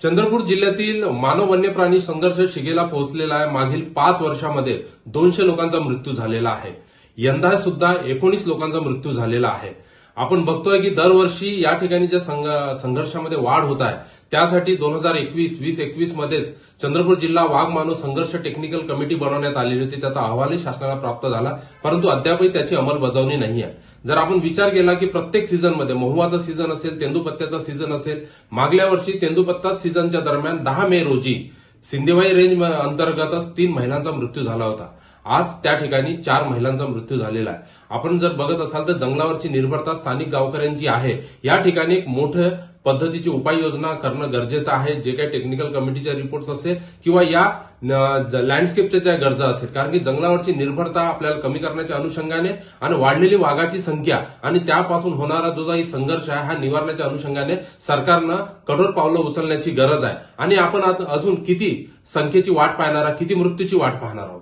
चंद्रपूर जिल्ह्यातील मानव वन्यप्राणी संघर्ष शिगेला पोहोचलेला आहे। मागील 5 वर्षांमध्ये 200 लोकांचा मृत्यू झालेला आहे। यंदा सुद्धा 19 लोकांचा मृत्यू झालेला आहे। आपण बघतोय की दरवर्षी या ठिकाणी ज्या संघर्षामध्ये वाढ होत आहे, त्यासाठी 2021 मध्येच चंद्रपूर जिल्हा वाघ मानव संघर्ष टेक्निकल कमिटी बनवण्यात आलेली होती। त्याचा अहवालही शासनाला प्राप्त झाला, परंतु अद्यापही त्याची अंमलबजावणी नाही आहे। जर आपण विचार केला की प्रत्येक सीझनमध्ये महुवाचा सीझन असेल, तेंदूपत्त्याचा सीझन असेल, मागल्या वर्षी तेंदूपत्ता सीझनच्या दरम्यान 10 मे रोजी सिंदेवाई रेंज अंतर्गतच 3 महिलांचा मृत्यू झाला होता। आज त्या ठिकाणी 4 महिलांचा मृत्यू झालेला आहे। आपण जर बघत असाल तर जंगलावरची निर्भरता स्थानिक गावकऱ्यांची आहे। या ठिकाणी एक मोठ्या पद्धतीची उपाययोजना करणं गरजेचं आहे, जे काही टेक्निकल कमिटीच्या रिपोर्ट्स असेल किंवा या लँडस्केपच्या ज्या गरजा असेल, कारण की जंगलावरची निर्भरता आपल्याला कमी करण्याच्या अनुषंगाने आणि वाढलेली वाघाची संख्या आणि त्यापासून होणारा जो काही संघर्ष आहे हा निवारण्याच्या अनुषंगाने सरकारनं कठोर पावलं उचलण्याची गरज आहे। आणि आपण अजून किती संख्येची वाट पाहणार आहोत, किती मृत्यूची वाट पाहणार आहोत।